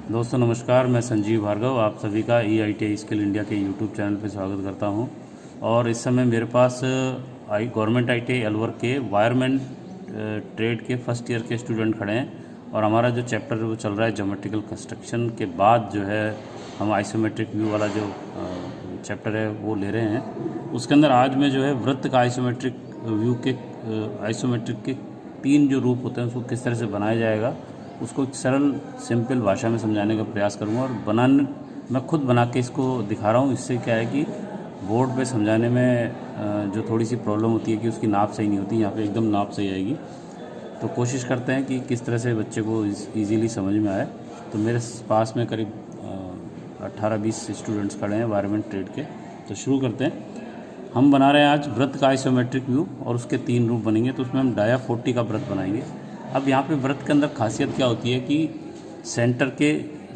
दोस्तों नमस्कार, मैं संजीव भार्गव आप सभी का EITI स्किल इंडिया के यूट्यूब चैनल पर स्वागत करता हूं। और इस समय मेरे पास गवर्नमेंट ITI अलवर के वायरमैन ट्रेड के फर्स्ट ईयर के स्टूडेंट खड़े हैं। और हमारा जो चैप्टर वो चल रहा है ज्योमेट्रिकल कंस्ट्रक्शन के बाद जो है हम आइसोमेट्रिक व्यू वाला जो चैप्टर है वो ले रहे हैं। उसके अंदर आज मैं जो है वृत्त का आइसोमेट्रिक व्यू के आइसोमेट्रिक के 3 जो रूप होते हैं उसको किस तरह से बनाया जाएगा उसको एक सरल सिंपल भाषा में समझाने का प्रयास करूँगा। और मैं खुद बना के इसको दिखा रहा हूँ। इससे क्या है कि बोर्ड पे समझाने में जो थोड़ी सी प्रॉब्लम होती है कि उसकी नाप सही नहीं होती, यहाँ पे एकदम नाप सही आएगी। तो कोशिश करते हैं कि किस तरह से बच्चे को ईज़िली समझ में आए। तो मेरे पास में करीब 18-20 स्टूडेंट्स खड़े हैं वायरमैन ट्रेड के। तो शुरू करते हैं। हम बना रहे हैं आज वृत्त का आइसोमेट्रिक व्यू और उसके 3 रूप बनेंगे। तो उसमें हम डाया 40 का वृत्त बनाएंगे। अब यहाँ पे वृत्त के अंदर खासियत क्या होती है कि सेंटर के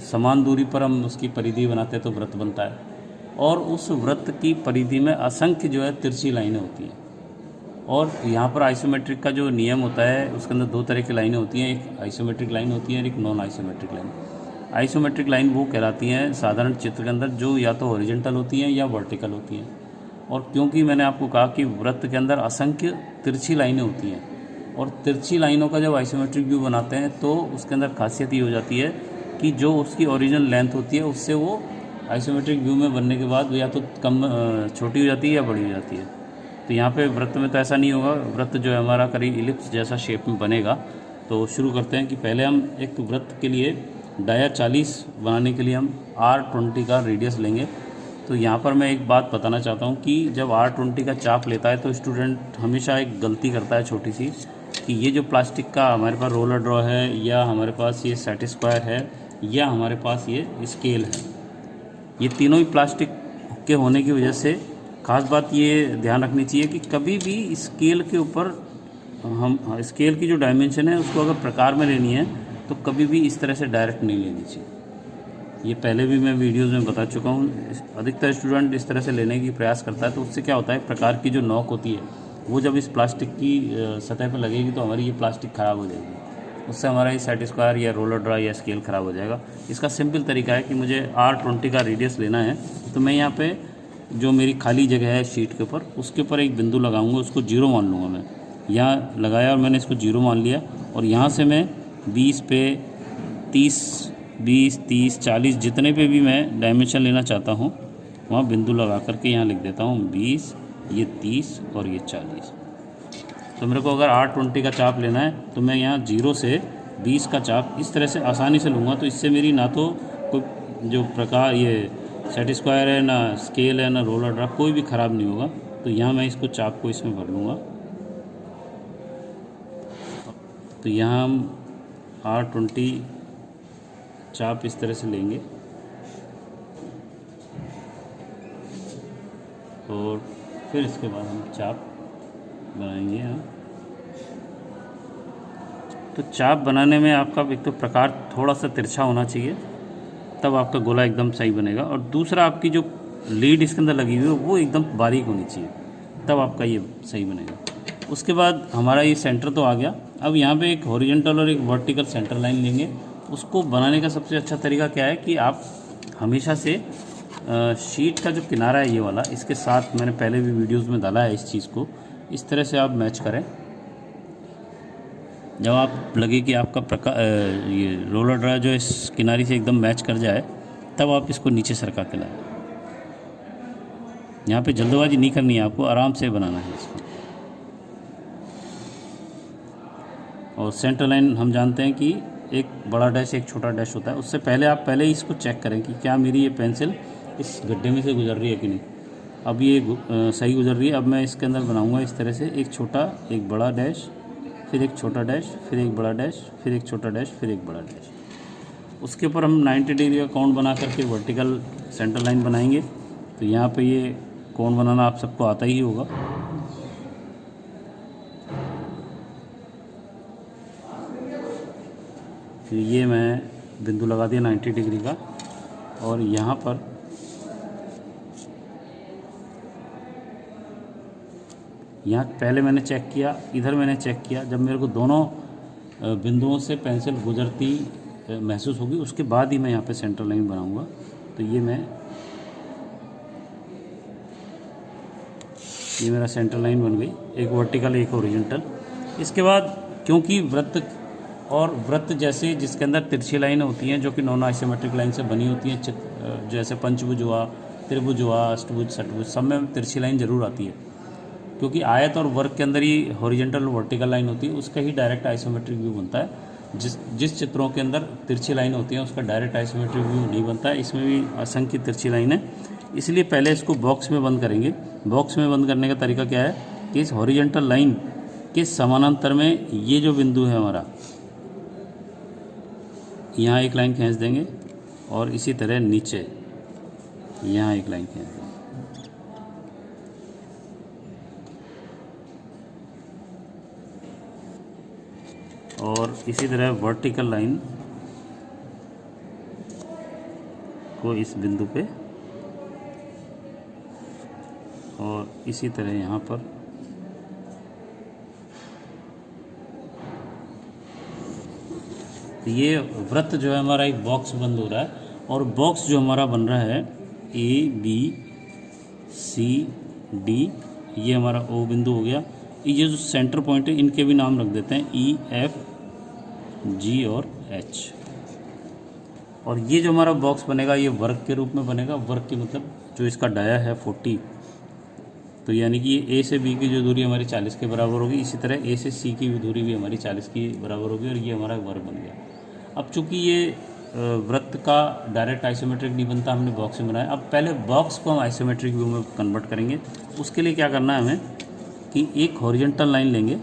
समान दूरी पर हम उसकी परिधि बनाते हैं तो वृत्त बनता है। और उस वृत्त की परिधि में असंख्य जो है तिरछी लाइनें होती हैं। और यहाँ पर आइसोमेट्रिक का जो नियम होता है उसके अंदर 2 तरह की लाइनें होती हैं, एक आइसोमेट्रिक लाइन होती है और एक non isometric line. Isometric line वो कहलाती हैं साधारण चित्र के अंदर जो या तो हॉरिजॉन्टल होती हैं या वर्टिकल होती हैं। और क्योंकि मैंने आपको कहा कि वृत्त के अंदर असंख्य तिरछी लाइनें होती हैं और तिरछी लाइनों का जब आइसोमेट्रिक व्यू बनाते हैं तो उसके अंदर खासियत ये हो जाती है कि जो उसकी ओरिजिनल लेंथ होती है उससे वो आइसोमेट्रिक व्यू में बनने के बाद या तो कम छोटी हो जाती है या बड़ी हो जाती है। तो यहाँ पे वृत्त में तो ऐसा नहीं होगा। वृत्त जो है हमारा करीब इलिप्स जैसा शेप में बनेगा। तो शुरू करते हैं कि पहले हम एक वृत्त के लिए डाया 40 बनाने के लिए हम R20 का रेडियस लेंगे। तो यहाँ पर मैं एक बात बताना चाहता हूँ कि जब R20 का चाप लेता है तो स्टूडेंट हमेशा एक गलती करता है छोटी सी, कि ये जो प्लास्टिक का हमारे पास रोलर ड्रॉ है या हमारे पास ये सेट स्क्वायर है या हमारे पास ये स्केल है, ये तीनों ही प्लास्टिक के होने की वजह से ख़ास बात ये ध्यान रखनी चाहिए कि कभी भी स्केल के ऊपर हम स्केल की जो डायमेंशन है उसको अगर प्रकार में लेनी है तो कभी भी इस तरह से डायरेक्ट नहीं लेनी चाहिए। ये पहले भी मैं वीडियोज़ में बता चुका हूँ। अधिकतर स्टूडेंट इस तरह से लेने की प्रयास करता है तो उससे क्या होता है, प्रकार की जो नोक होती है वो जब इस प्लास्टिक की सतह पर लगेगी तो हमारी ये प्लास्टिक ख़राब हो जाएगी। उससे हमारा ये सेट स्क्वायर या रोलर ड्रॉ या स्केल ख़राब हो जाएगा। इसका सिंपल तरीका है कि मुझे R20 का रेडियस लेना है। तो मैं यहाँ पे जो मेरी खाली जगह है शीट के ऊपर उसके ऊपर एक बिंदु लगाऊंगा, उसको 0 मान लूँगा। मैं यहाँ लगाया और मैंने इसको 0 मान लिया। और यहाँ से मैं 20 पे 30, 20, 30, 40 जितने पे भी मैं डायमेंशन लेना चाहता हूँ वहाँ बिंदु लगा करके यहाँ लिख देता हूँ 20, ये 30 और ये 40। तो मेरे को अगर R20 का चाप लेना है तो मैं यहाँ 0 से 20 का चाप इस तरह से आसानी से लूँगा। तो इससे मेरी ना तो कोई जो प्रकार ये सेट स्क्वायर है, ना स्केल है, ना रोलर ड्रॉ, कोई भी ख़राब नहीं होगा। तो यहाँ मैं इसको चाप को इसमें भर लूँगा। तो यहाँ हम R20 चाप इस तरह से लेंगे और फिर इसके बाद हम चाप बनाएंगे यहाँ। तो चाप बनाने में आपका एक तो प्रकार थोड़ा सा तिरछा होना चाहिए, तब आपका गोला एकदम सही बनेगा। और दूसरा आपकी जो लीड इसके अंदर लगी हुई है वो एकदम बारीक होनी चाहिए, तब आपका ये सही बनेगा। उसके बाद हमारा ये सेंटर तो आ गया। अब यहाँ पे एक हॉरिजॉन्टल और एक वर्टिकल सेंटर लाइन लेंगे। उसको बनाने का सबसे अच्छा तरीका क्या है कि आप हमेशा से शीट का जो किनारा है ये वाला, इसके साथ मैंने पहले भी वीडियोस में डाला है इस चीज़ को, इस तरह से आप मैच करें। जब आप लगे कि आपका ये रोलर ड्रॉ जो इस किनारी से एकदम मैच कर जाए तब आप इसको नीचे सरका के लाएं। यहाँ पे जल्दबाजी नहीं करनी है, आपको आराम से बनाना है इसको। और सेंटर लाइन हम जानते हैं कि एक बड़ा डैश एक छोटा डैश होता है। उससे पहले आप पहले ही इसको चेक करें कि क्या मेरी ये पेंसिल इस गड्ढे में से गुजर रही है कि नहीं। अब ये सही गुजर रही है। अब मैं इसके अंदर बनाऊंगा इस तरह से एक छोटा एक बड़ा डैश, फिर एक छोटा डैश, फिर एक बड़ा डैश, फिर एक छोटा डैश, फिर एक बड़ा डैश। उसके ऊपर हम 90 डिग्री का कोण बना करके वर्टिकल सेंटर लाइन बनाएंगे। तो यहाँ पे ये कोण बनाना आप सबको आता ही होगा। फिर ये मैं बिंदु लगा दिया 90 डिग्री का। और यहाँ पर यहाँ पहले मैंने चेक किया, इधर मैंने चेक किया। जब मेरे को दोनों बिंदुओं से पेंसिल गुजरती महसूस होगी, उसके बाद ही मैं यहाँ पे सेंटर लाइन बनाऊँगा। तो ये मेरा सेंटर लाइन बन गई, एक वर्टिकल एक हॉरिजॉन्टल। इसके बाद क्योंकि वृत्त जैसे जिसके अंदर तिरछी लाइनें होती हैं जो कि नॉन आइसोमेट्रिक लाइन से बनी होती हैं, जैसे पंचभुज हुआ, त्रिभुज हुआ, अष्टभुज, षटभुज, सब में तिरछी लाइन जरूर आती है, क्योंकि आयत और वर्ग के अंदर ही हॉरिजॉन्टल और वर्टिकल लाइन होती है, उसका ही डायरेक्ट आइसोमेट्रिक व्यू बनता है। जिस चित्रों के अंदर तिरछी लाइन होती हैं उसका डायरेक्ट आइसोमेट्रिक व्यू नहीं बनता है। इसमें भी असंख्य तिरछी लाइन है, इसलिए पहले इसको बॉक्स में बंद करेंगे। बॉक्स में बंद करने का तरीका क्या है कि इस हॉरिजॉन्टल लाइन के समानांतर में ये जो बिंदु है हमारा, यहाँ एक लाइन खींच देंगे और इसी तरह नीचे यहाँ एक लाइन खींच देंगे, और इसी तरह वर्टिकल लाइन को इस बिंदु पे, और इसी तरह यहाँ पर ये वृत्त जो है हमारा एक बॉक्स बंद हो रहा है, और बॉक्स जो हमारा बन रहा है ABCD, ये हमारा O बिंदु हो गया। ये जो सेंटर पॉइंट है इनके भी नाम रख देते हैं EFG और H। और ये जो हमारा बॉक्स बनेगा ये वर्ग के रूप में बनेगा। वर्ग की मतलब जो इसका डाया है 40, तो यानी कि ये A से B की जो दूरी हमारी 40 के बराबर होगी, इसी तरह A से C की दूरी भी हमारी 40 की बराबर होगी, और ये हमारा वर्ग बन गया। अब चूंकि ये वृत्त का डायरेक्ट आइसोमेट्रिक नहीं बनता, हमने बॉक्स में बनाया। अब पहले बॉक्स को हम आइसोमेट्रिक व्यू में कन्वर्ट करेंगे। उसके लिए क्या करना है हमें कि एक हॉरिजॉन्टल लाइन लेंगे,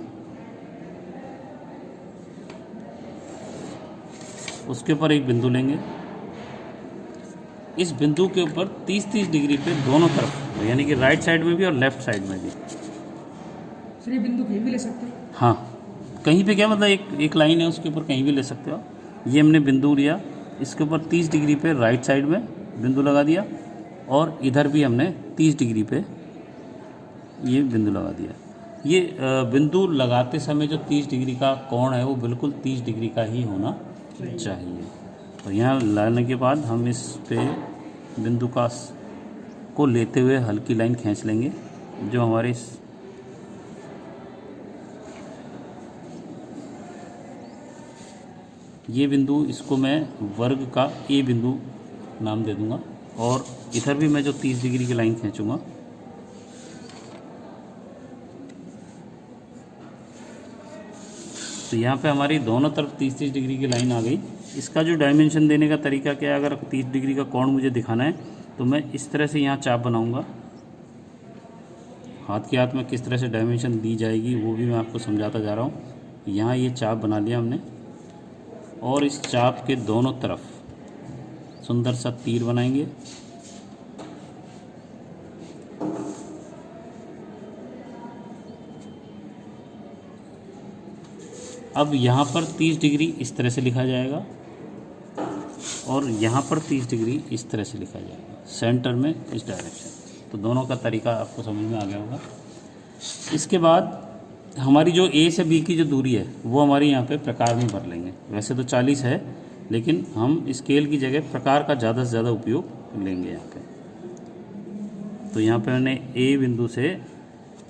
उसके ऊपर एक बिंदु लेंगे, इस बिंदु के ऊपर 30-30 डिग्री पे दोनों तरफ, यानी कि राइट साइड में भी और लेफ्ट साइड में भी। सर ये बिंदु कहीं भी ले सकते हैं? हाँ, कहीं पे क्या मतलब एक लाइन है उसके ऊपर कहीं भी ले सकते हो। ये हमने बिंदु लिया, इसके ऊपर 30 डिग्री पे राइट साइड में बिंदु लगा दिया, और इधर भी हमने 30 डिग्री पे ये बिंदु लगा दिया। ये बिंदु लगाते समय जो 30 डिग्री का कोण है वो बिल्कुल 30 डिग्री का ही होना चाहिए। तो यहाँ लाने के बाद हम इस पे बिंदु को लेते हुए हल्की लाइन खींच लेंगे, जो हमारे ये बिंदु, इसको मैं वर्ग का A बिंदु नाम दे दूंगा, और इधर भी मैं जो 30 डिग्री की लाइन खींचूंगा, तो यहाँ पे हमारी दोनों तरफ 30-30 डिग्री की लाइन आ गई। इसका जो डायमेंशन देने का तरीका क्या है, अगर 30 डिग्री का कोण मुझे दिखाना है तो मैं इस तरह से यहाँ चाप बनाऊंगा। हाथ के हाथ में किस तरह से डायमेंशन दी जाएगी वो भी मैं आपको समझाता जा रहा हूँ। यहाँ ये चाप बना लिया हमने, और इस चाप के दोनों तरफ सुंदर सा तीर बनाएंगे। अब यहाँ पर 30 डिग्री इस तरह से लिखा जाएगा, और यहाँ पर 30 डिग्री इस तरह से लिखा जाएगा, सेंटर में इस डायरेक्शन। तो दोनों का तरीका आपको समझ में आ गया होगा। इसके बाद हमारी जो A से B की जो दूरी है वो हमारी यहाँ पे प्रकार में भर लेंगे। वैसे तो 40 है, लेकिन हम स्केल की जगह प्रकार का ज़्यादा से ज़्यादा उपयोग लेंगे यहाँ पे। तो यहाँ पे मैंने A बिंदु से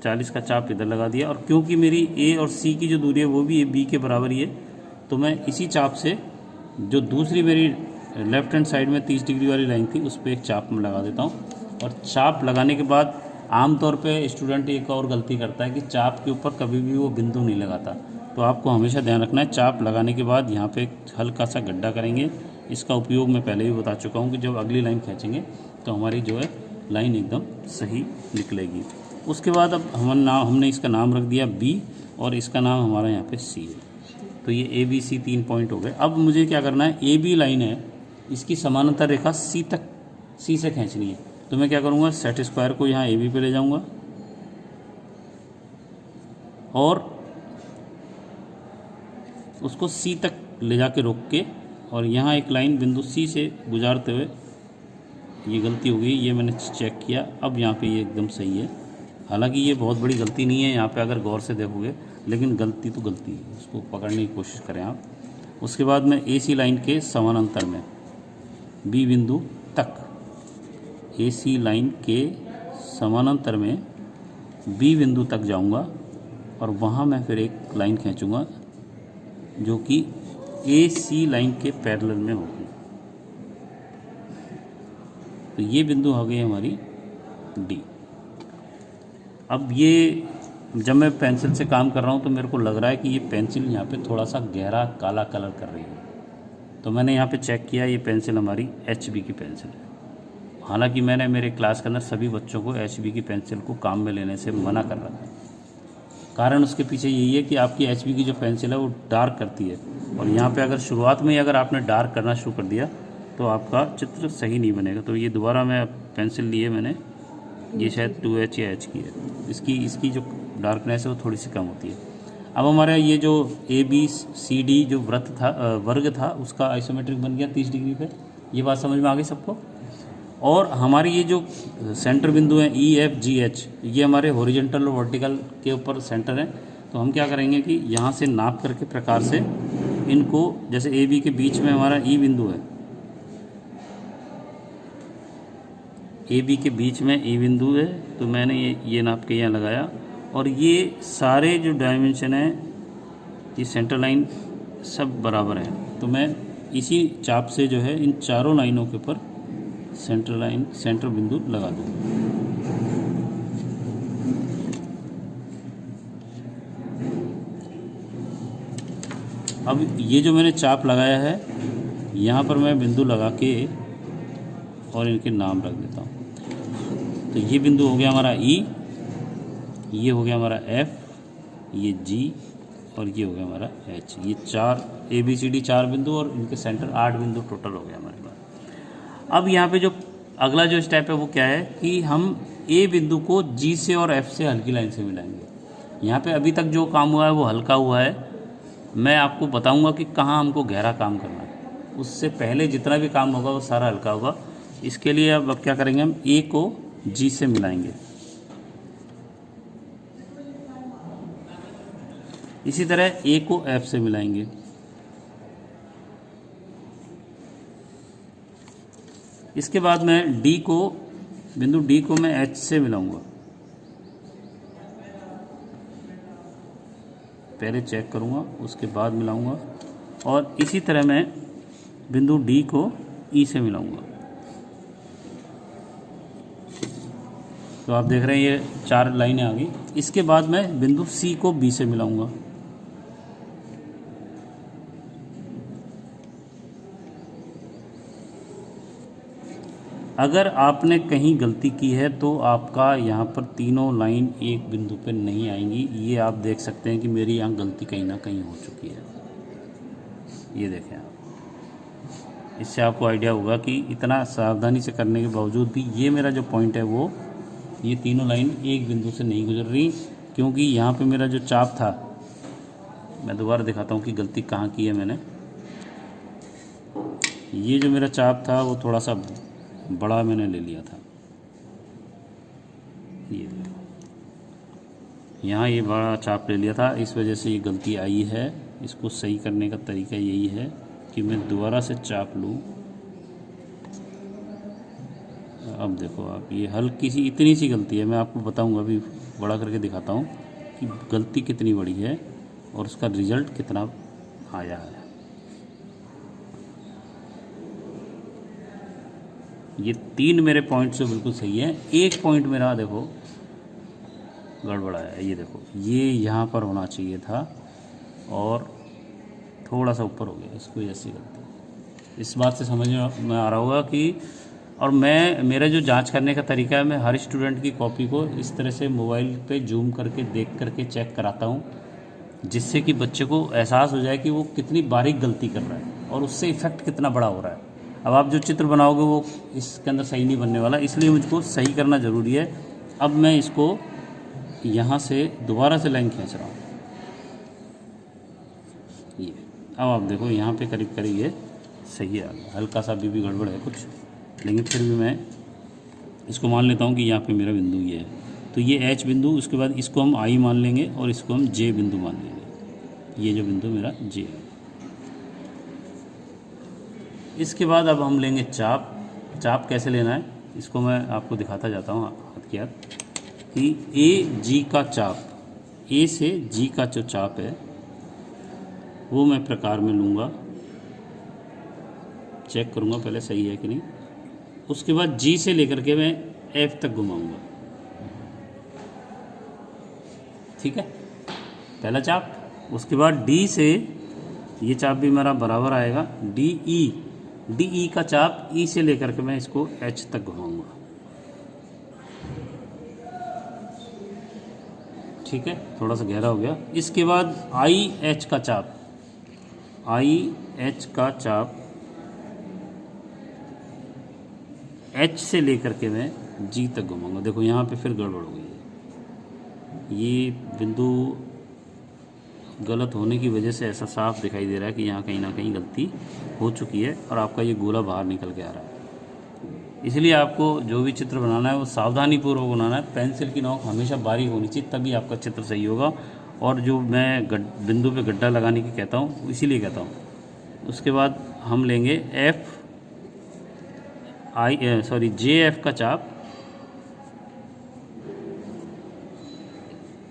40 का चाप इधर लगा दिया, और क्योंकि मेरी A और C की जो दूरी है वो भी B के बराबर ही है, तो मैं इसी चाप से जो दूसरी मेरी लेफ्ट हैंड साइड में 30 डिग्री वाली लाइन थी उस पर एक चाप में लगा देता हूँ। और चाप लगाने के बाद आमतौर पे स्टूडेंट एक और गलती करता है कि चाप के ऊपर कभी भी वो बिंदु नहीं लगाता। तो आपको हमेशा ध्यान रखना है, चाप लगाने के बाद यहाँ पे एक हल्का सा गड्ढा करेंगे। इसका उपयोग मैं पहले भी बता चुका हूँ कि जब अगली लाइन खींचेंगे तो हमारी जो है लाइन एकदम सही निकलेगी। उसके बाद अब हमने इसका नाम रख दिया B, और इसका नाम हमारा यहाँ पे C है। तो ये ABC 3 पॉइंट हो गए। अब मुझे क्या करना है, AB लाइन है, इसकी समानांतर रेखा C से खींचनी है। तो मैं क्या करूँगा, सेट स्क्वायर को यहाँ AB पे ले जाऊँगा, और उसको C तक ले जाके रोक के, और यहाँ एक लाइन बिंदु C से गुजारते हुए, ये गलती हो गई, ये मैंने चेक किया, अब यहाँ पे ये एकदम सही है। हालांकि ये बहुत बड़ी गलती नहीं है यहाँ पे अगर गौर से देखोगे, लेकिन गलती तो गलती है, उसको पकड़ने की कोशिश करें आप। उसके बाद मैं AC लाइन के समानांतर में B बिंदु तक, AC लाइन के समानांतर में B बिंदु तक जाऊंगा और वहाँ मैं फिर एक लाइन खींचूंगा जो कि AC लाइन के पैरेलल में होगी। तो ये बिंदु हो गई हमारी D। अब ये जब मैं पेंसिल से काम कर रहा हूँ तो मेरे को लग रहा है कि ये पेंसिल यहाँ पे थोड़ा सा गहरा काला कलर कर रही है। तो मैंने यहाँ पे चेक किया, ये पेंसिल हमारी HB की पेंसिल है। हालांकि मैंने मेरे क्लास के अंदर सभी बच्चों को HB की पेंसिल को काम में लेने से मना कर रखा है। कारण उसके पीछे यही है कि आपकी HB की जो पेंसिल है वो डार्क करती है, और यहाँ पे अगर शुरुआत में ही अगर आपने डार्क करना शुरू कर दिया तो आपका चित्र सही नहीं बनेगा। तो ये दोबारा मैं पेंसिल लिए मैंने, ये शायद 2H या H की है, इसकी जो डार्कनेस है वो थोड़ी सी कम होती है। अब हमारा ये जो ABCD जो वर्ग था उसका आइसोमेट्रिक बन गया 30 डिग्री पे। ये बात समझ में आ गई सबको। और हमारी ये जो सेंटर बिंदु हैं EFGH, ये हमारे हॉरिजॉन्टल और वर्टिकल के ऊपर सेंटर हैं। तो हम क्या करेंगे कि यहाँ से नाप करके प्रकार से इनको, जैसे AB के बीच में हमारा E बिंदु है, AB के बीच में E बिंदु है, तो मैंने ये नाप के यहाँ लगाया। और ये सारे जो डायमेंशन हैं, ये सेंटर लाइन सब बराबर है। तो मैं इसी चाप से जो है इन चारों लाइनों के ऊपर सेंटर बिंदु लगा दूँ। अब ये जो मैंने चाप लगाया है यहाँ पर मैं बिंदु लगा के और इनके नाम रख देता हूँ। तो ये बिंदु हो गया हमारा E, ये हो गया हमारा F, ये G और ये हो गया हमारा H। ये 4 ABCD 4 बिंदु और इनके सेंटर 8 बिंदु टोटल हो गया हमारे पास। अब यहाँ पे जो अगला जो स्टेप है वो क्या है कि हम A बिंदु को G से और F से हल्की लाइन से मिलाएंगे। यहाँ पे अभी तक जो काम हुआ है वो हल्का हुआ है। मैं आपको बताऊंगा कि कहाँ हमको गहरा काम करना है। उससे पहले जितना भी काम होगा वो सारा हल्का होगा। इसके लिए अब क्या करेंगे, हम A को G से मिलाएंगे। इसी तरह A को F से मिलाएंगे। इसके बाद मैं बिंदु D को मैं H से मिलाऊंगा। पहले चेक करूंगा, उसके बाद मिलाऊंगा। और इसी तरह मैं बिंदु D को E से मिलाऊंगा। तो आप देख रहे हैं ये 4 लाइनें आ गई। इसके बाद मैं बिंदु C को B से मिलाऊंगा। अगर आपने कहीं गलती की है तो आपका यहाँ पर तीनों लाइन एक बिंदु पे नहीं आएंगी। ये आप देख सकते हैं कि मेरी यहाँ गलती कहीं ना कहीं हो चुकी है। ये देखें आप, इससे आपको आइडिया होगा कि इतना सावधानी से करने के बावजूद भी ये मेरा जो पॉइंट है वो, ये तीनों लाइन एक बिंदु से नहीं गुजर रही, क्योंकि यहाँ पे मेरा जो चाप था, मैं दोबारा दिखाता हूँ कि गलती कहाँ की है मैंने। ये जो मेरा चाप था वो थोड़ा सा बड़ा मैंने ले लिया था। ये यहाँ ये बड़ा चाप ले लिया था, इस वजह से ये गलती आई है। इसको सही करने का तरीका यही है कि मैं दोबारा से चाप लूँ। अब देखो आप, ये हल्की सी इतनी सी गलती है। मैं आपको बताऊंगा, अभी बड़ा करके दिखाता हूँ कि गलती कितनी बड़ी है और उसका रिजल्ट कितना आया है। ये 3 मेरे पॉइंट से बिल्कुल सही है। एक पॉइंट मेरा देखो गड़बड़ा है। ये देखो, ये यहाँ पर होना चाहिए था और थोड़ा सा ऊपर हो गया। इसको ऐसी गलती, इस बात से समझ में आ रहा होगा कि, और मेरा जो जांच करने का तरीका है, मैं हर स्टूडेंट की कॉपी को इस तरह से मोबाइल पे जूम करके देख करके चेक कराता हूँ, जिससे कि बच्चे को एहसास हो जाए कि वो कितनी बारीक गलती कर रहा है और उससे इफ़ेक्ट कितना बड़ा हो रहा है। अब आप जो चित्र बनाओगे वो इसके अंदर सही नहीं बनने वाला, इसलिए मुझको सही करना ज़रूरी है। अब मैं इसको यहाँ से दोबारा से लाइन खींच रहा हूँ। ये अब आप देखो यहाँ पे करीब करीब ये सही है। हल्का सा भी गड़बड़ है कुछ, लेकिन फिर भी मैं इसको मान लेता हूँ कि यहाँ पे मेरा बिंदु ये है। तो ये H बिंदु, उसके बाद इसको हम I मान लेंगे और इसको हम J बिंदु मान लेंगे। ये जो बिंदु मेरा J है। इसके बाद अब हम लेंगे चाप। चाप कैसे लेना है इसको मैं आपको दिखाता जाता हूँ हाथ की हाथ कि ए जी का चाप, ए से जी का जो चाप है वो मैं प्रकार में लूँगा, चेक करूँगा पहले सही है कि नहीं। उसके बाद जी से लेकर के मैं एफ तक घुमाऊँगा, ठीक है, पहला चाप। उसके बाद डी से ये चाप भी मेरा बराबर आएगा, डी ई का चाप ई से लेकर के मैं इसको एच तक घुमाऊँगा, ठीक है, थोड़ा सा गहरा हो गया। इसके बाद आई एच का चाप, आई एच का चाप एच से लेकर के मैं जी तक घुमाऊंगा। देखो यहाँ पे फिर गड़बड़ हो गई है, ये बिंदु गलत होने की वजह से ऐसा साफ दिखाई दे रहा है कि यहाँ कहीं ना कहीं गलती हो चुकी है और आपका ये गोला बाहर निकल के आ रहा है। इसलिए आपको जो भी चित्र बनाना है वो सावधानीपूर्वक बनाना है। पेंसिल की नोक हमेशा बारीक होनी चाहिए, तभी आपका चित्र सही होगा। और जो मैं बिंदु पे गड्ढा लगाने की कहता हूँ इसीलिए कहता हूँ। उसके बाद हम लेंगे जे एफ का चाप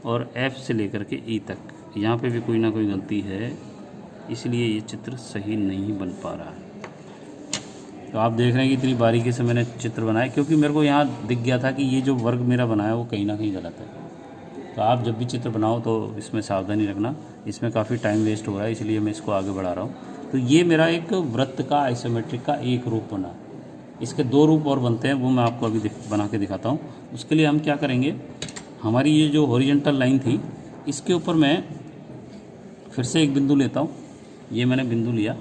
और एफ से लेकर के ई तक। यहाँ पे भी कोई ना कोई गलती है, इसलिए ये चित्र सही नहीं बन पा रहा है। तो आप देख रहे हैं कि इतनी बारीकी से मैंने चित्र बनाया, क्योंकि मेरे को यहाँ दिख गया था कि ये जो वर्ग मेरा बनाया वो कहीं ना कहीं गलत है। तो आप जब भी चित्र बनाओ तो इसमें सावधानी रखना, इसमें काफ़ी टाइम वेस्ट हो रहा है, इसलिए मैं इसको आगे बढ़ा रहा हूँ। तो ये मेरा एक वृत्त का आइसोमेट्रिक का एक रूप बना। इसके दो रूप और बनते हैं, वो मैं आपको अभी बना के दिखाता हूँ। उसके लिए हम क्या करेंगे, हमारी ये जो हॉरिजॉन्टल लाइन थी इसके ऊपर मैं फिर से एक बिंदु लेता हूँ। ये मैंने बिंदु लिया,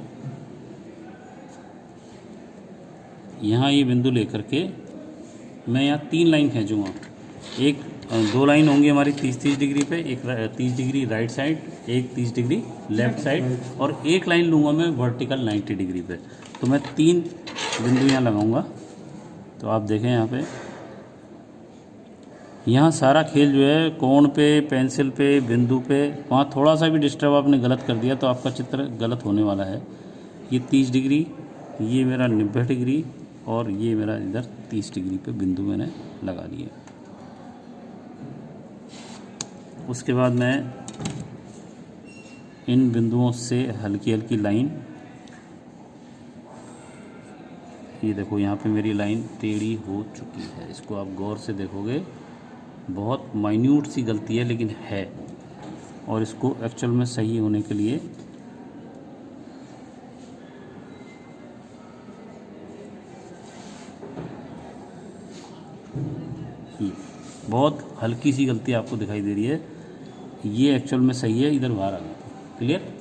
यहाँ ये बिंदु लेकर के मैं यहाँ 3 लाइन खींचूँगा। एक 2 लाइन होंगी हमारी 30-30 डिग्री पे, एक 30 डिग्री राइट साइड, एक 30 डिग्री लेफ़्ट साइड, और एक लाइन लूँगा मैं वर्टिकल 90 डिग्री पे। तो मैं 3 बिंदु यहाँ लगाऊंगा। तो आप देखें यहाँ पे, यहाँ सारा खेल जो है कोण पे, पेंसिल पे, बिंदु पे, वहाँ थोड़ा सा भी डिस्टर्ब आपने गलत कर दिया तो आपका चित्र गलत होने वाला है। ये 30 डिग्री, ये मेरा 90 डिग्री, और ये मेरा इधर 30 डिग्री पे बिंदु मैंने लगा लिए। उसके बाद मैं इन बिंदुओं से हल्की हल्की लाइन, ये देखो यहाँ पे मेरी लाइन टेढ़ी हो चुकी है। इसको आप गौर से देखोगे, बहुत माइन्यूट सी गलती है लेकिन है, और इसको एक्चुअल में सही होने के लिए बहुत हल्की सी गलती आपको दिखाई दे रही है, ये एक्चुअल में सही है, इधर बाहर आ गया। क्लियर?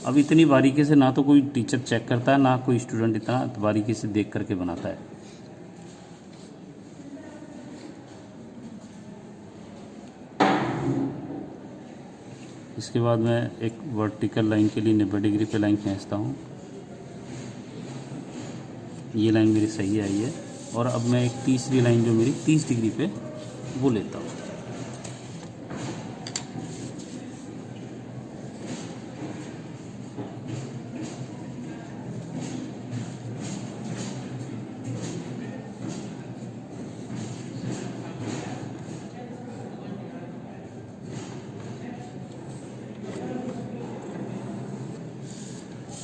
अब इतनी बारीकी से ना तो कोई टीचर चेक करता है, ना कोई स्टूडेंट इतना बारीकी से देख करके बनाता है। इसके बाद मैं एक वर्टिकल लाइन के लिए 90 डिग्री पे लाइन खींचता हूँ। ये लाइन मेरी सही आई है, और अब मैं एक तीसरी लाइन जो मेरी 30 डिग्री पे वो लेता हूँ।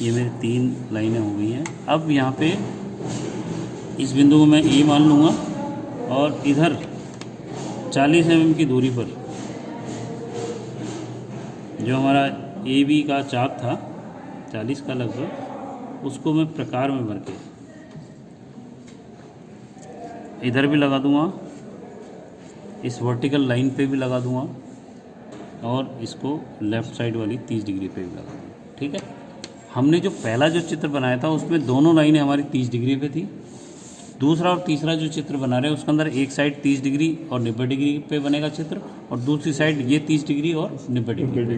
ये मेरी 3 लाइनें हो गई हैं। अब यहाँ पे इस बिंदु को मैं ए मान लूँगा, और इधर 40 mm की दूरी पर जो हमारा ए बी का चाप था 40 का लगभग, उसको मैं प्रकार में भर के इधर भी लगा दूँगा, इस वर्टिकल लाइन पे भी लगा दूँगा, और इसको लेफ़्ट साइड वाली 30 डिग्री पे भी लगा दूँगा। ठीक है? हमने जो पहला जो चित्र बनाया था उसमें दोनों लाइनें हमारी 30 डिग्री पे थी। दूसरा और तीसरा जो चित्र बना रहे हैं उसके अंदर एक साइड 30 डिग्री और 90 डिग्री पे बनेगा चित्र, और दूसरी साइड ये 30 डिग्री और 90 डिग्री।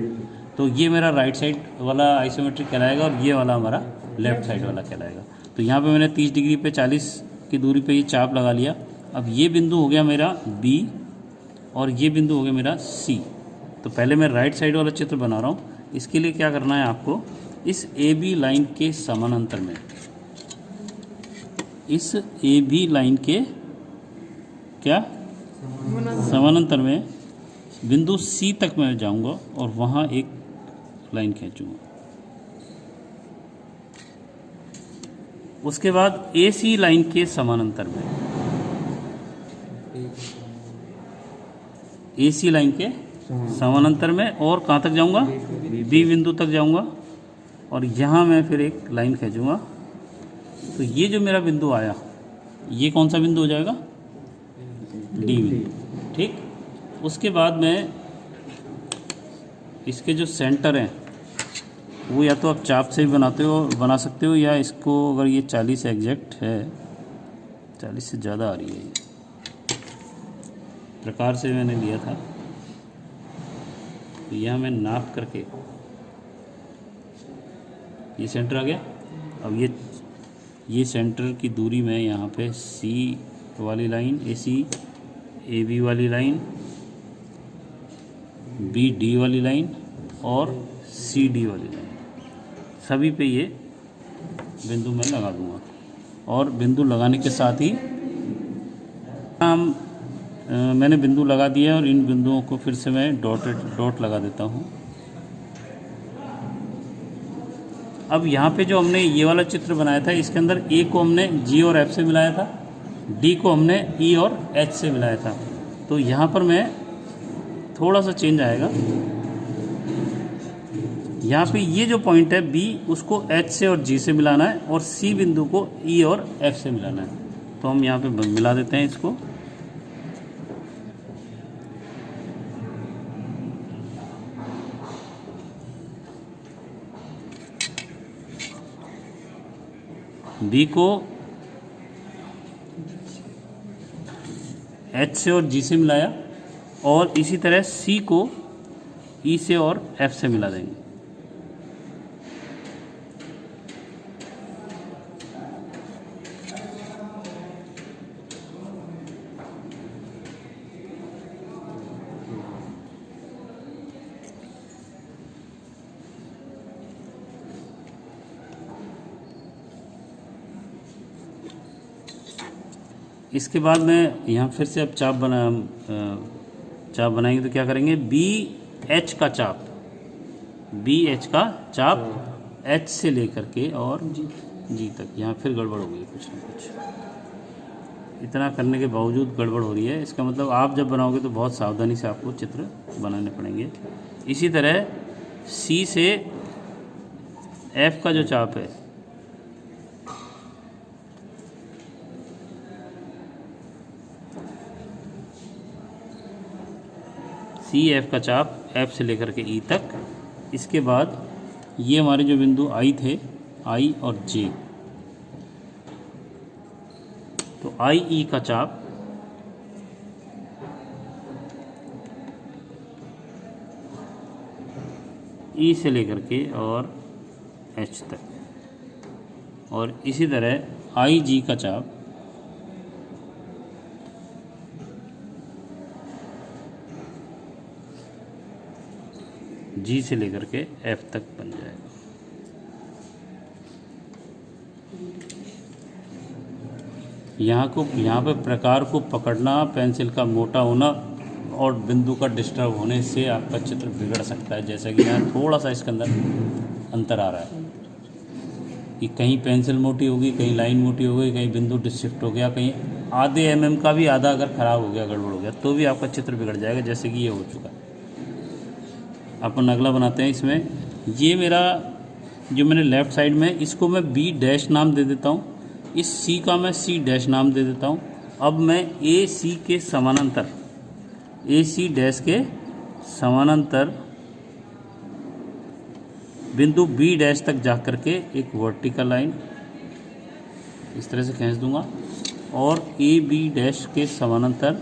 तो ये मेरा राइट साइड वाला आइसोमेट्रिक कहलाएगा, और ये वाला हमारा लेफ़्ट साइड वाला कहलाएगा। तो यहाँ पे मैंने 30 डिग्री पे 40 की दूरी पे ये चाप लगा लिया। अब ये बिंदु हो गया मेरा बी, और ये बिंदु हो गया मेरा सी। तो पहले मैं राइट साइड वाला चित्र बना रहा हूँ। इसके लिए क्या करना है आपको, इस ए बी लाइन के समानांतर में इस ए बी लाइन के क्या समानांतर में बिंदु सी तक मैं जाऊंगा और वहाँ एक लाइन खींचूंगा। उसके बाद ए सी लाइन के समानांतर में, ए सी लाइन के समानांतर में और कहाँ तक जाऊंगा, बी बिंदु तक जाऊंगा और यहाँ मैं फिर एक लाइन खींचूंगा। तो ये जो मेरा बिंदु आया, ये कौन सा बिंदु हो जाएगा, डी बिंदु। ठीक, उसके बाद मैं इसके जो सेंटर हैं वो या तो आप चाप से भी बना सकते हो, या इसको अगर ये 40 एग्जैक्ट है, 40 से ज़्यादा आ रही है, ये प्रकार से मैंने लिया था, तो यहाँ मैं नाप करके ये सेंटर आ गया। अब ये सेंटर की दूरी मैं यहाँ पे सी वाली line, A C, A B वाली लाइन, बी डी वाली लाइन और सी डी वाली लाइन, सभी पे ये बिंदु मैं लगा दूंगा। और बिंदु लगाने के साथ ही मैंने बिंदु लगा दिया और इन बिंदुओं को फिर से मैं डॉट लगा देता हूँ। अब यहाँ पे जो हमने ये वाला चित्र बनाया था, इसके अंदर ए को हमने जी और एफ से मिलाया था, डी को हमने ई और एच से मिलाया था। तो यहाँ पर मैं थोड़ा सा चेंज आएगा, यहाँ पे ये जो पॉइंट है बी, उसको एच से और जी से मिलाना है और सी बिंदु को ई और एफ से मिलाना है। तो हम यहाँ पे मिला देते हैं इसको। बी को एच से और जी से मिलाया और इसी तरह सी को ई से और एफ से मिला देंगे। इसके बाद मैं यहाँ फिर से अब चाप बनाएंगे तो क्या करेंगे, बी एच का चाप एच से लेकर के और जी तक। यहाँ फिर गड़बड़ हो गई कुछ ना कुछ, इतना करने के बावजूद गड़बड़ हो रही है। इसका मतलब आप जब बनाओगे तो बहुत सावधानी से आपको चित्र बनाने पड़ेंगे। इसी तरह सी से एफ का जो चाप है, सी एफ का चाप एफ से लेकर के ई तक। इसके बाद ये हमारे जो बिंदु आई थे, आई और जे, तो आई ई का चाप ई से लेकर के और एच तक, और इसी तरह आई जी का चाप जी से लेकर के एफ तक बन जाएगा। यहाँ पे प्रकार को पकड़ना, पेंसिल का मोटा होना और बिंदु का डिस्टर्ब होने से आपका चित्र बिगड़ सकता है। जैसा कि यहाँ थोड़ा सा इसके अंदर अंतर आ रहा है कि कहीं पेंसिल मोटी होगी, कहीं लाइन मोटी हो गई, कहीं बिंदु डिस्शिफ्ट हो गया, कहीं आधे एमएम का भी आधा अगर ख़राब हो गया, गड़बड़ हो गया, तो भी आपका चित्र बिगड़ जाएगा, जैसे कि ये हो चुका है। अपन अगला बनाते हैं। इसमें ये मेरा जो मैंने लेफ़्ट साइड में, इसको मैं बी डैश नाम दे देता हूँ, इस सी का मैं सी डैश नाम दे देता हूँ। अब मैं ए सी के समानांतर, ए सी डैश के समानांतर बिंदु बी डैश तक जा कर के एक वर्टिकल लाइन इस तरह से खींच दूंगा और ए बी डैश के समानांतर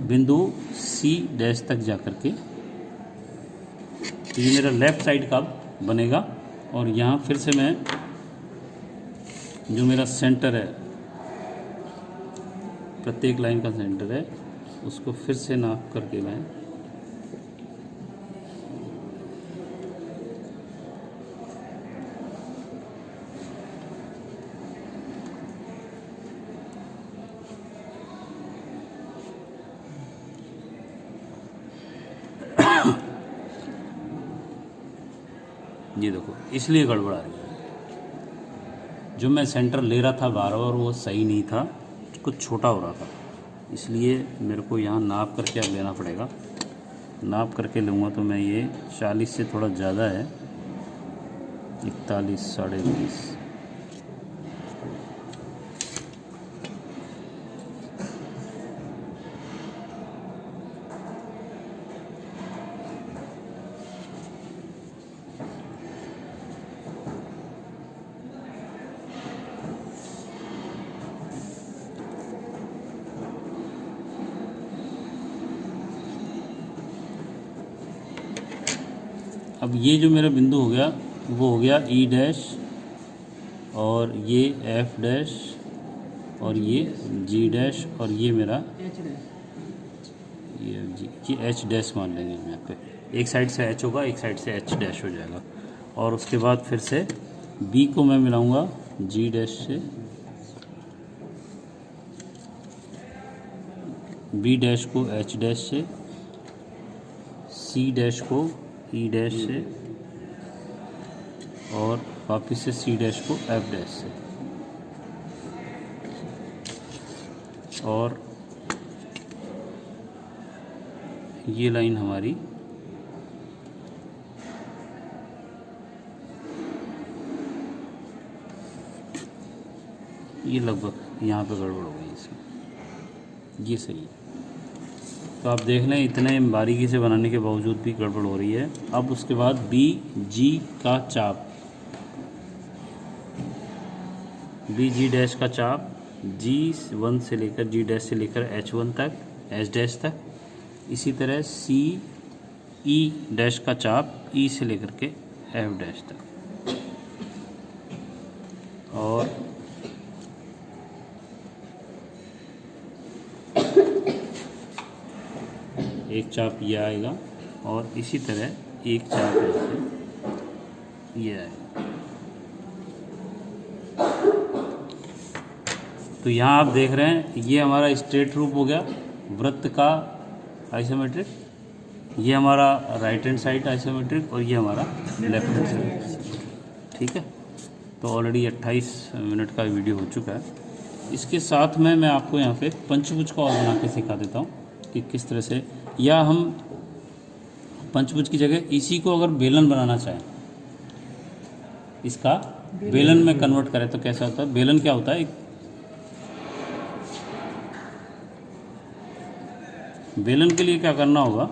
बिंदु सी डैश तक जा कर के, तो ये मेरा लेफ़्ट साइड का बनेगा। और यहाँ फिर से मैं जो मेरा सेंटर है, प्रत्येक लाइन का सेंटर है, उसको फिर से नाप करके मैं ये देखो इसलिए गड़बड़ आ रही है। जो मैं सेंटर ले रहा था बार बार वो सही नहीं था, कुछ छोटा हो रहा था, इसलिए मेरे को यहाँ नाप करके अब लेना पड़ेगा। नाप करके लूँगा तो मैं ये 40 से थोड़ा ज़्यादा है, 41, 20.5। अब ये जो मेरा बिंदु हो गया वो हो गया ई डैश, और ये एफ डैश, और ये जी डैश, और ये मेरा एच डैश। ये एच डैश मान लेंगे हम यहाँ पे। एक साइड से एच होगा, एक साइड से एच डैश हो जाएगा। और उसके बाद फिर से बी को मैं मिलाऊंगा जी डैश से, बी डैश को एच डैश से, सी डैश को ई डैश से, और वापस से सी डैश को एफ डैश से, और ये लाइन हमारी ये लगभग यहाँ पे गड़बड़ हो गई इसमें, ये सही है। तो आप देख लें इतने बारीकी से बनाने के बावजूद भी गड़बड़ हो रही है। अब उसके बाद बी जी का चाप, बी जी डैश का चाप G1 से लेकर जी डैश से लेकर H1 तक, H डैश तक। इसी तरह सी ई डैश का चाप ई से लेकर के एफ डैश तक, और एक चाप ये आएगा, और इसी तरह एक चाप ऐसे ये आएगा। तो यहाँ आप देख रहे हैं ये हमारा स्ट्रेट रूप हो गया वृत्त का आइसोमेट्रिक, ये हमारा राइट हैंड साइड आइसोमेट्रिक, और ये हमारा लेफ्ट हैंड साइड। ठीक है, तो ऑलरेडी 28 मिनट का वीडियो हो चुका है। इसके साथ में मैं आपको यहाँ पे पंचभुज का और बना के सिखा देता हूँ कि किस तरह से, या हम पंचभुज की जगह इसी को अगर बेलन बनाना चाहें, इसका बेलन में कन्वर्ट करें तो कैसा होता है। बेलन क्या होता है, बेलन के लिए क्या करना होगा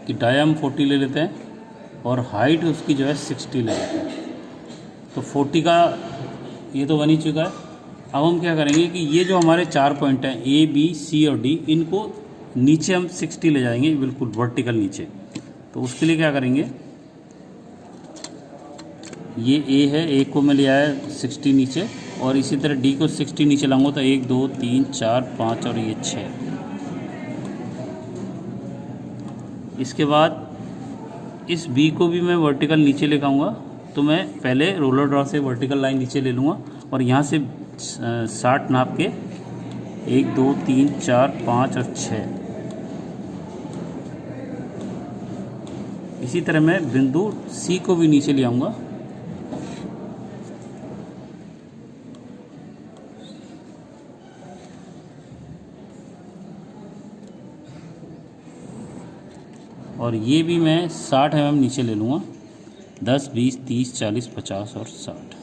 कि डायम 40 ले लेते हैं और हाइट उसकी जो है 60 ले लेते हैं। तो 40 का ये तो बन ही चुका है। अब हम क्या करेंगे कि ये जो हमारे 4 पॉइंट हैं ए बी सी और डी, इनको नीचे हम 60 ले जाएंगे, बिल्कुल वर्टिकल नीचे। तो उसके लिए क्या करेंगे, ये ए है, ए को मैं ले आया 60 नीचे, और इसी तरह डी को 60 नीचे लाऊंगा तो 1 2 3 4 5 और ये 6। इसके बाद इस बी को भी मैं वर्टिकल नीचे ले आऊँगा, तो मैं पहले रोलर ड्रॉ से वर्टिकल लाइन नीचे ले लूँगा और यहाँ से 60 नाप के 1 2 3 4 5 और 6। इसी तरह मैं बिंदु सी को भी नीचे ले आऊँगा, और ये भी मैं 60 mm नीचे ले लूँगा, 10 20 30 40 50 और 60।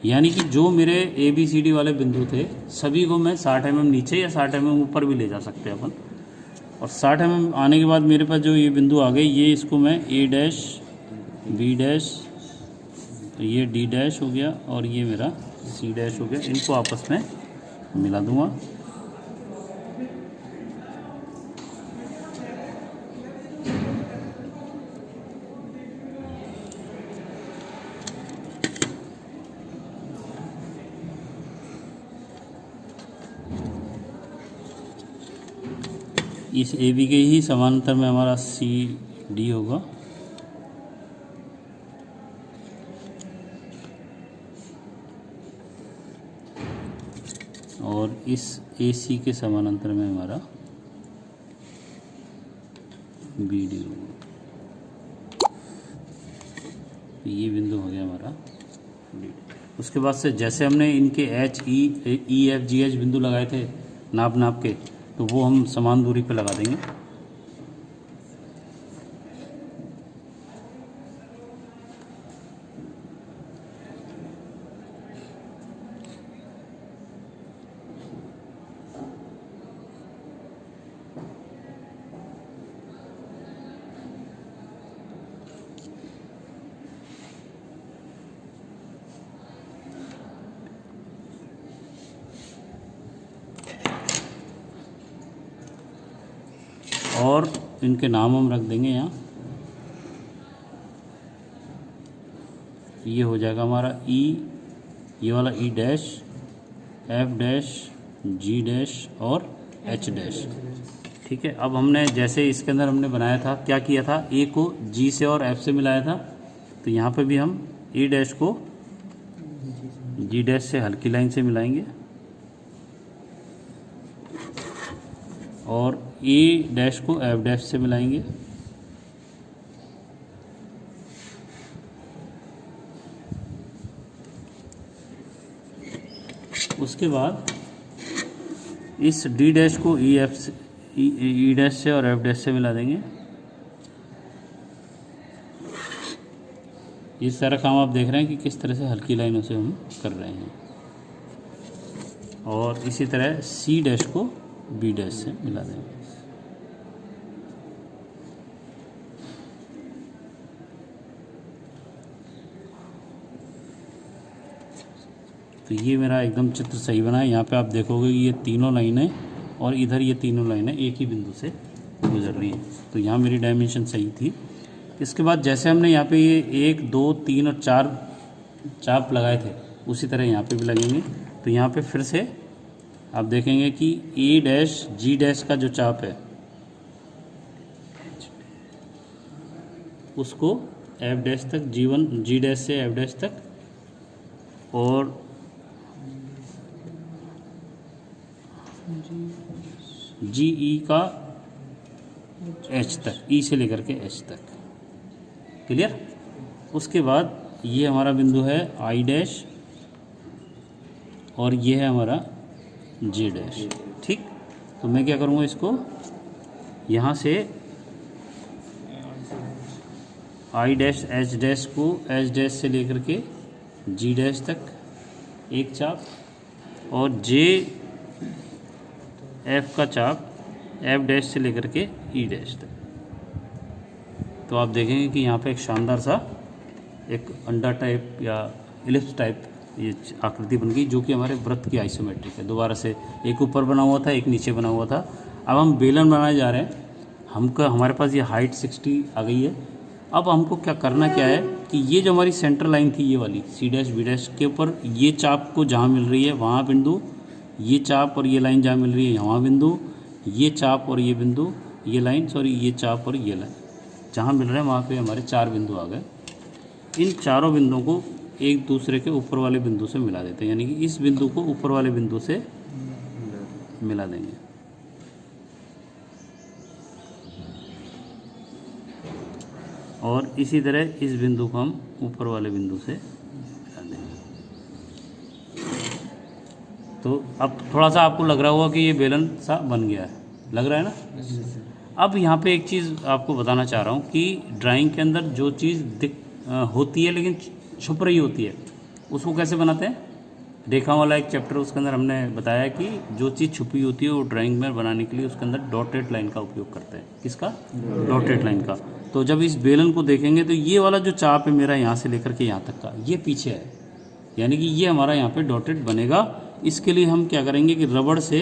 यानी कि जो मेरे ए बी सी डी वाले बिंदु थे सभी को मैं 60 mm नीचे या 60 mm ऊपर भी ले जा सकते हैं अपन। और 60 mm आने के बाद मेरे पास जो ये बिंदु आ गए, ये इसको मैं ए डैश बी डैश, तो ये डी डैश हो गया और ये मेरा सी डैश हो गया, इनको आपस में मिला दूँगा। इस ए बी के ही समानांतर में हमारा सी डी होगा, और इस ए सी के समानांतर में हमारा बी डी होगा। तो ये बिंदु हो गया हमारा डी। उसके बाद से जैसे हमने इनके H E F G H बिंदु लगाए थे नाप के, तो वो हम समान दूरी पे लगा देंगे। और इनके नाम हम रख देंगे यहाँ। ये हो जाएगा हमारा ई, ये वाला ई डैश, एफ डैश, जी डैश और एच डैश। ठीक है, अब हमने जैसे इसके अंदर हमने बनाया था, क्या किया था, ए को जी से और एफ से मिलाया था, तो यहाँ पे भी हम ई डैश को जी डैश से हल्की लाइन से मिलाएंगे और ए डैश को एफ डैश से मिलाएंगे। उसके बाद इस डी डैश को ई एफ से, ई डैश से और एफ डैश से मिला देंगे। ये सारा काम आप देख रहे हैं कि किस तरह से हल्की लाइनों से हम कर रहे हैं। और इसी तरह सी डैश को बी डैश से मिला देंगे। तो ये मेरा एकदम चित्र सही बना है। यहाँ पे आप देखोगे कि ये तीनों लाइनें और इधर ये तीनों लाइनें एक ही बिंदु से गुजर रही हैं, तो यहाँ मेरी डायमेंशन सही थी। इसके बाद जैसे हमने यहाँ पे ये 1, 2, 3 और 4 चाप लगाए थे, उसी तरह यहाँ पे भी लगेंगे। तो यहाँ पे फिर से आप देखेंगे कि ए डैश जी डैश का जो चाप है उसको एफ डैश तक, जी डैश से एफ डैश तक, और जी ई का एच तक, ई से लेकर के एच तक। क्लियर। उसके बाद ये हमारा बिंदु है आई डैश और ये है हमारा जे डैश। ठीक, तो मैं क्या करूँगा, इसको यहाँ से आई डैश एच डैश को एच डैश से लेकर के जी डैश तक एक चाप, और जे एफ का चाप एफ डैश से लेकर के ई डैश तक। तो आप देखेंगे कि यहाँ पे एक शानदार सा एक अंडा टाइप या इलिप्स टाइप ये आकृति बन गई, जो कि हमारे वृत्त की आइसोमेट्रिक है। दोबारा से एक ऊपर बना हुआ था, एक नीचे बना हुआ था। अब हम बेलन बनाने जा रहे हैं। हमारे पास ये हाइट 60 आ गई है। अब हमको क्या करना क्या है कि ये जो हमारी सेंटर लाइन थी, ये वाली सी डैश बी डैश के ऊपर ये चाप को जहाँ मिल रही है वहाँ बिंदु, ये चाप और ये लाइन जहाँ मिल रही है यहाँ बिंदु, ये चाप और ये बिंदु, ये लाइन सॉरी ये चाप और ये लाइन जहाँ मिल रहे हैं वहाँ पे हमारे 4 बिंदु आ गए। इन चारों बिंदुओं को एक दूसरे के ऊपर वाले बिंदु से मिला देते हैं, यानी कि इस बिंदु को ऊपर वाले बिंदु से मिला देंगे। और इसी तरह इस बिंदु को हम ऊपर वाले बिंदु से मिला देंगे। तो अब थोड़ा सा आपको लग रहा होगा कि ये बेलन सा बन गया है, लग रहा है ना। अब यहाँ पे एक चीज़ आपको बताना चाह रहा हूँ कि ड्राइंग के अंदर जो चीज़ होती है लेकिन छुप रही होती है, उसको कैसे बनाते हैं। रेखा वाला एक चैप्टर, उसके अंदर हमने बताया कि जो चीज़ छुपी होती है वो ड्राइंग में बनाने के लिए उसके अंदर डॉटेड लाइन का उपयोग करते हैं। किसका? डॉटेड लाइन का। तो जब इस बेलन को देखेंगे तो ये वाला जो चाप है मेरा यहाँ से लेकर के यहाँ तक का, ये पीछे है, यानी कि ये हमारा यहाँ पे डॉटेड बनेगा। इसके लिए हम क्या करेंगे कि रबड़ से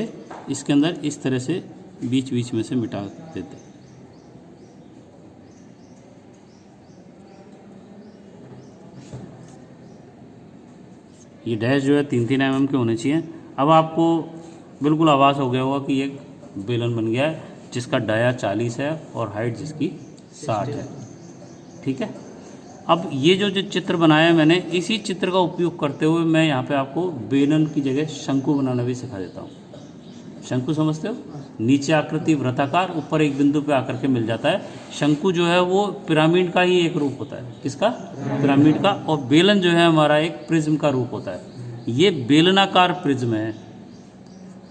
इसके अंदर इस तरह से बीच बीच में से मिटा देते हैं। ये डैश जो है 3-3 mm के होने चाहिए। अब आपको बिल्कुल आभास हो गया होगा कि एक बेलन बन गया है जिसका डाया 40 है और हाइट जिसकी 60 है। ठीक है। अब ये जो चित्र बनाया है मैंने, इसी चित्र का उपयोग करते हुए मैं यहाँ पे आपको बेलन की जगह शंकु बनाना भी सिखा देता हूँ। शंकु समझते हो? नीचे आकृति वृत्ताकार, ऊपर एक बिंदु पे आकर के मिल जाता है। शंकु जो है वो पिरामिड का ही एक रूप होता है। किसका? पिरामिड का। और बेलन जो है हमारा एक प्रिज्म का रूप होता है। ये बेलनाकार प्रिज्म है।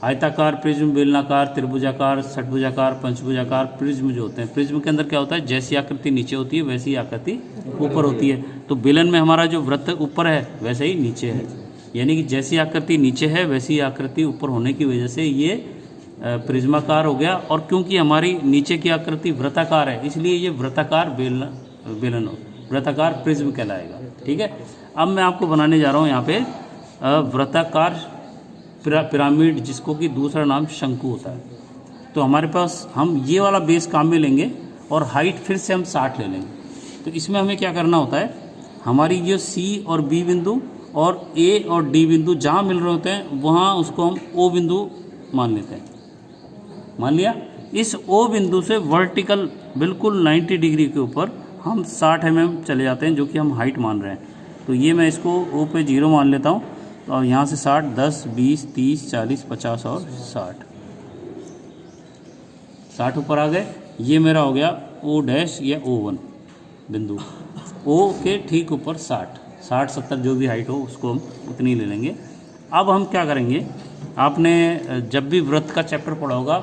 आयताकार प्रिज्म, बेलनाकार, त्रिभुजाकार, षटभुजाकार, पंचभुजाकार प्रिज्म जो होते हैं, प्रिज्म के अंदर क्या होता है, जैसी आकृति नीचे होती है वैसी आकृति ऊपर होती है। तो बेलन में हमारा जो वृत्त ऊपर है वैसे ही नीचे है, यानी कि जैसी आकृति नीचे है वैसी आकृति ऊपर होने की वजह से ये प्रिज्माकार हो गया। और क्योंकि हमारी नीचे की आकृति वृत्ताकार है, इसलिए ये वृत्ताकार बेलन वृत्ताकार प्रिज्म कहलाएगा। ठीक है। अब मैं आपको बनाने जा रहा हूँ यहाँ पे वृत्ताकार पिरामिड, जिसको कि दूसरा नाम शंकु होता है। तो हमारे पास हम ये वाला बेस काम में लेंगे और हाइट फिर से हम 60 ले लेंगे। तो इसमें हमें क्या करना होता है, हमारी जो सी और बी बिंदु और ए और डी बिंदु जहाँ मिल रहे होते हैं वहाँ उसको हम ओ बिंदु मान लेते हैं। मान लिया। इस ओ बिंदु से वर्टिकल बिल्कुल 90 डिग्री के ऊपर हम 60 mm चले जाते हैं, जो कि हम हाइट मान रहे हैं। तो ये मैं इसको ओ पे 0 मान लेता हूँ और यहाँ से 60, 10, 20, 30, 40, 50 और 60 ऊपर आ गए। ये मेरा हो गया ओ डैश या O1 बिंदु। ओ के ठीक ऊपर 60, 70 जो भी हाइट हो उसको हम उतनी ले लेंगे। अब हम क्या करेंगे, आपने जब भी वृत्त का चैप्टर पढ़ा होगा,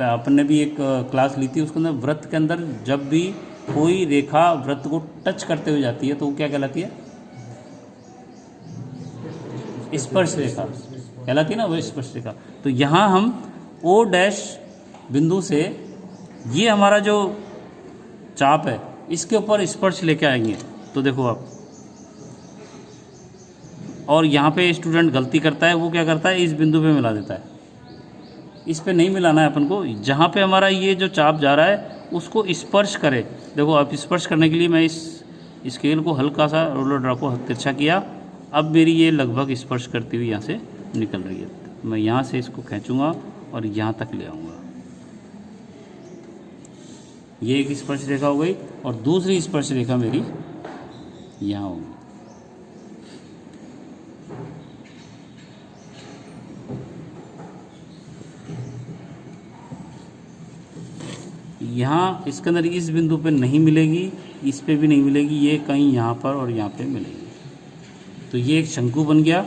आपने भी एक क्लास ली थी, उसके अंदर वृत्त के अंदर जब भी कोई रेखा वृत्त को टच करते हुए जाती है तो वो क्या कहलाती है, स्पर्श रेखा कहलाती है ना, वो स्पर्श रेखा। तो यहाँ हम ओ डैश बिंदु से ये हमारा जो चाप है इसके ऊपर स्पर्श लेके आएंगे। तो देखो आप, और यहाँ पे स्टूडेंट गलती करता है, वो क्या करता है, इस बिंदु पे मिला देता है। इस पे नहीं मिलाना है अपन को, जहाँ पे हमारा ये जो चाप जा रहा है उसको स्पर्श करे। देखो आप, स्पर्श करने के लिए मैं इस स्केल को हल्का सा रोलर ड्रा को तिरछा किया। अब मेरी ये लगभग स्पर्श करती हुई यहाँ से निकल रही है। मैं यहाँ से इसको खींचूंगा और यहाँ तक ले आऊँगा। ये एक स्पर्श रेखा हो गई और दूसरी स्पर्श रेखा मेरी यहाँ होगी। यहाँ इसके अंदर इस बिंदु पे नहीं मिलेगी, इस पे भी नहीं मिलेगी, ये कहीं यहाँ पर और यहाँ पे मिलेगी। तो ये एक शंकु बन गया,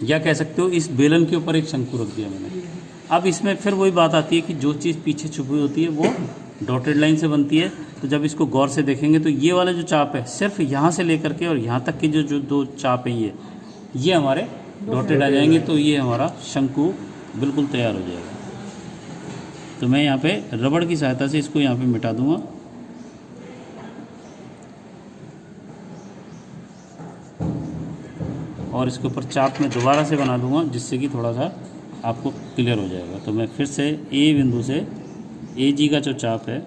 या कह सकते हो इस बेलन के ऊपर एक शंकु रख दिया मैंने। अब इसमें फिर वही बात आती है कि जो चीज़ पीछे छुपी होती है वो डॉटेड लाइन से बनती है। तो जब इसको गौर से देखेंगे तो ये वाला जो चाप है सिर्फ यहाँ से लेकर के और यहाँ तक के जो दो चाप हैं ये हमारे डॉटेड आ जाएंगे। तो ये हमारा शंकु बिल्कुल तैयार हो जाएगा। तो मैं यहाँ पे रबड़ की सहायता से इसको यहाँ पे मिटा दूंगा। और इसके ऊपर चाप में दोबारा से बना दूंगा, जिससे कि थोड़ा सा आपको क्लियर हो जाएगा। तो मैं फिर से ए बिंदु से ए जी का जो चाप है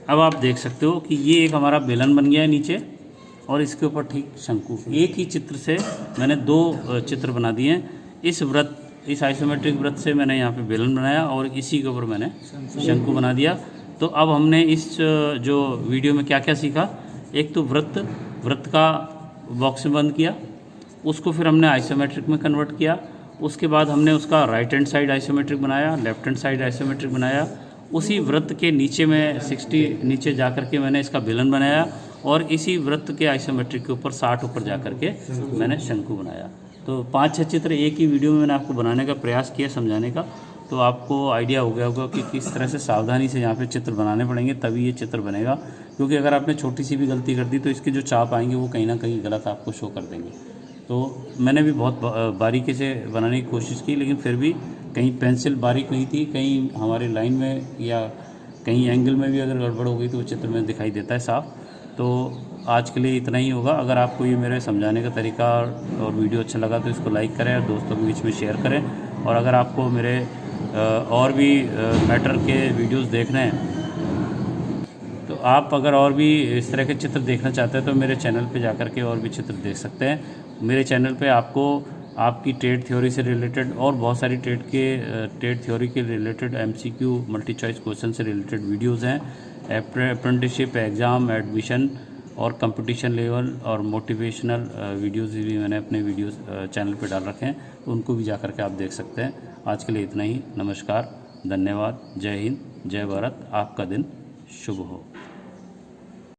अब आप देख सकते हो कि ये एक हमारा बेलन बन गया है नीचे, और इसके ऊपर ठीक शंकु। एक ही चित्र से मैंने दो चित्र बना दिए हैं। इस आइसोमेट्रिक वृत्त से मैंने यहाँ पे बेलन बनाया और इसी के ऊपर मैंने शंकु बना दिया। तो अब हमने इस जो वीडियो में क्या क्या सीखा, एक तो वृत्त का बॉक्स में बंद किया, उसको फिर हमने आइसोमेट्रिक में कन्वर्ट किया। उसके बाद हमने उसका राइट हैंड साइड आइसोमेट्रिक बनाया, लेफ्ट हैंड साइड आइसोमेट्रिक बनाया। उसी वृत्त के नीचे में 60 नीचे जा कर के मैंने इसका बेलन बनाया, और इसी वृत्त के आइसोमेट्रिक के ऊपर 60 ऊपर जा कर के मैंने शंकु बनाया। तो 5-6 चित्र एक ही वीडियो में मैंने आपको बनाने का प्रयास किया, समझाने का। तो आपको आइडिया हो गया होगा कि किस तरह से सावधानी से यहाँ पे चित्र बनाने पड़ेंगे, तभी ये चित्र बनेगा। क्योंकि अगर आपने छोटी सी भी गलती कर दी तो इसके जो चाप आएंगे वो कहीं ना कहीं गलत आपको शो कर देंगे। तो मैंने भी बहुत बारीकी से बनाने की कोशिश की, लेकिन फिर भी कहीं पेंसिल बारीक नहीं थी, कहीं हमारी लाइन में या कहीं एंगल में भी अगर गड़बड़ हो गई तो वो चित्र में दिखाई देता है साफ। तो आज के लिए इतना ही होगा। अगर आपको ये मेरे समझाने का तरीका और वीडियो अच्छा लगा तो इसको लाइक करें और दोस्तों के बीच में शेयर करें। और अगर आपको मेरे और भी मैटर के वीडियोस देखने हैं, तो आप अगर और भी इस तरह के चित्र देखना चाहते हैं तो मेरे चैनल पे जाकर के और भी चित्र देख सकते हैं। मेरे चैनल पे आपको आपकी ट्रेड थ्योरी से रिलेटेड और बहुत सारी ट्रेड थ्योरी के related MCQ multi choice question से रिलेटेड वीडियोज़ हैं। अप्रेंटिसशिप एग्ज़ाम, एडमिशन और कंपटीशन लेवल और मोटिवेशनल वीडियोज़ भी मैंने अपने वीडियोज़ चैनल पे डाल रखे हैं, तो उनको भी जा कर के आप देख सकते हैं। आज के लिए इतना ही। नमस्कार, धन्यवाद, जय हिंद, जय भारत। आपका दिन शुभ हो।